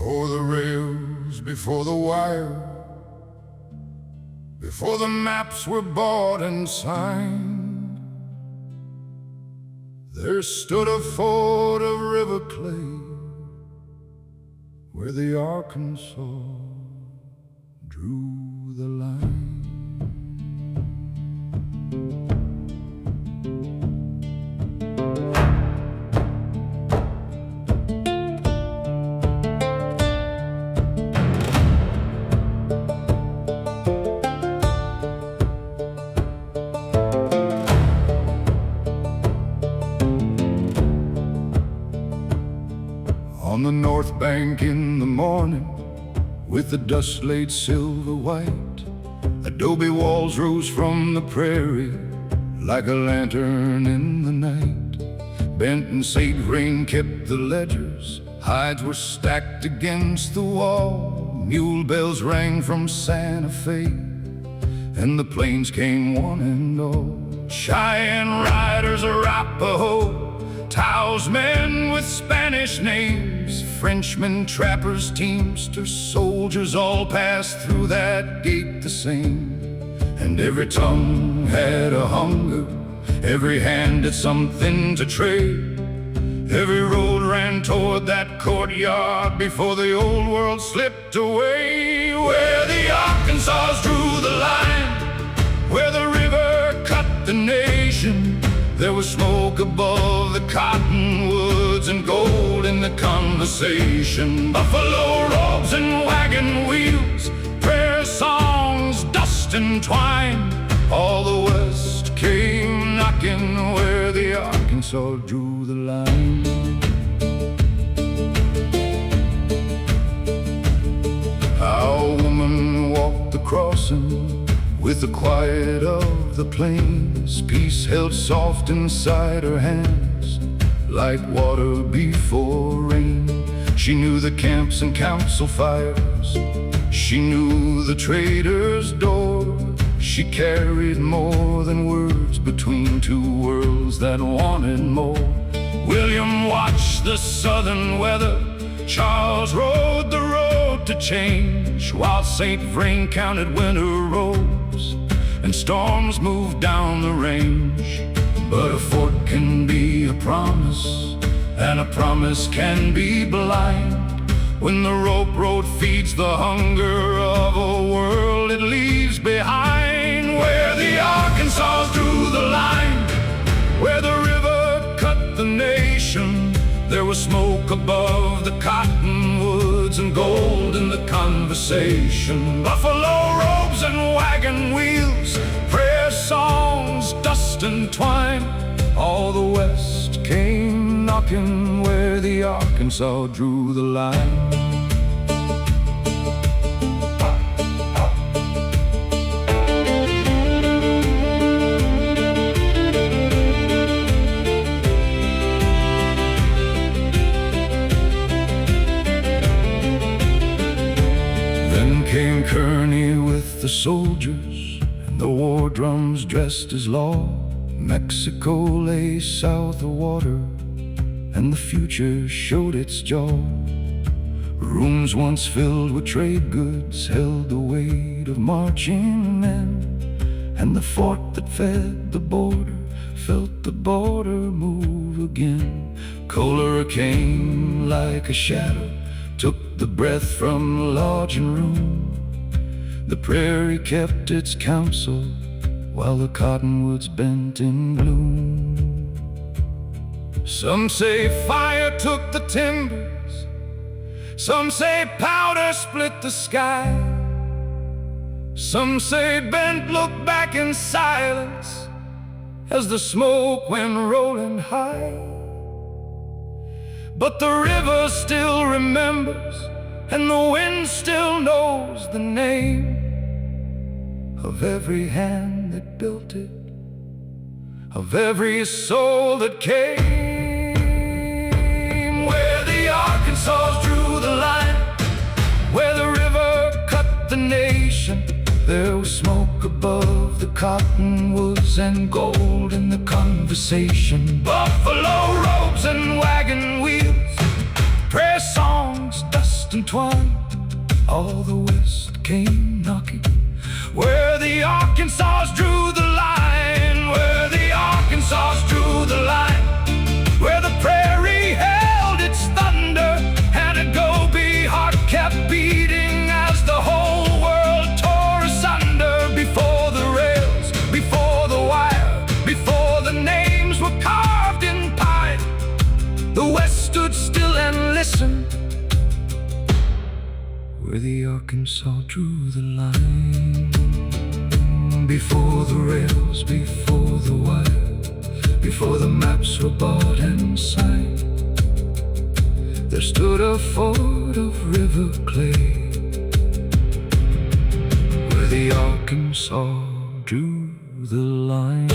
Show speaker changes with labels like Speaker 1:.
Speaker 1: Before the rails, before the wire, before the maps were bought and signed, there stood a fort of river clay where the Arkansas drew the line. On the north bank in the morning, with the dust laid silver white, adobe walls rose from the prairie like a lantern in the night. Bent and sage Vrain kept the ledgers, hides were stacked against the wall. Mule bells rang from Santa Fe, and the plains came one and all. Cheyenne riders, Arapaho, Taos men with Spanish names, Frenchmen, trappers, teamsters, soldiers, all passed through that gate the same. And every tongue had a hunger, every hand had something to trade. Every road ran toward that courtyard before the old world slipped away. Where the Arkansas drew the line, where the river cut the nation, there was smoke above the cottonwoods and gold in the conversation. Buffalo robes and wagon wheels, prayer songs, dust and twine. All the West came knocking where the Arkansas drew the line. Our woman walked the crossing with the quiet of the plains, peace held soft inside her hands, like water before rain. She knew the camps and council fires, she knew the trader's door. She carried more than words between two worlds that wanted more. William watched the southern weather, Charles rode the road to change, while St. Vrain counted winter roads and storms moved down the range. But a fort can be a promise, and a promise can be blind. When the rope road feeds the hunger of a world it leaves behind. Where the Arkansas drew the line, where the river cut the nation, there was smoke above the cottonwoods and gold in the conversation. Buffalo robes and wagon wheels, prayer songs, dust and twine. All the West came knocking where the Arkansas drew the line. Came Kearney with the soldiers and the war drums dressed as law. Mexico lay south of water and the future showed its jaw. Rooms once filled with trade goods held the weight of marching men, and the fort that fed the border felt the border move again. Cholera came like a shadow, took the breath from lodge and room. The prairie kept its counsel while the cottonwoods bent in bloom. Some say fire took the timbers, some say powder split the sky, some say Bent looked back in silence as the smoke went rolling high. But the river still remembers, and the wind still knows the name of every hand that built it, of every soul that came. Where the Arkansas drew the line, where the river cut the nation, there was smoke above the cottonwoods and gold in the conversation. Buffalo robes and wagon wheels, prayer songs, dust and twine. all the West came knocking, where the Arkansas drew the line, where the Arkansas drew the line, where the prairie held its thunder, and adobe heart kept beating as the whole world tore asunder. Before the rails, before the wire, before the names were carved in pine, the West stood still and listened, where the Arkansas drew the line. Before the rails, before the wire, before the maps were bought and signed, there stood a fort of river clay, where the Arkansas drew the line.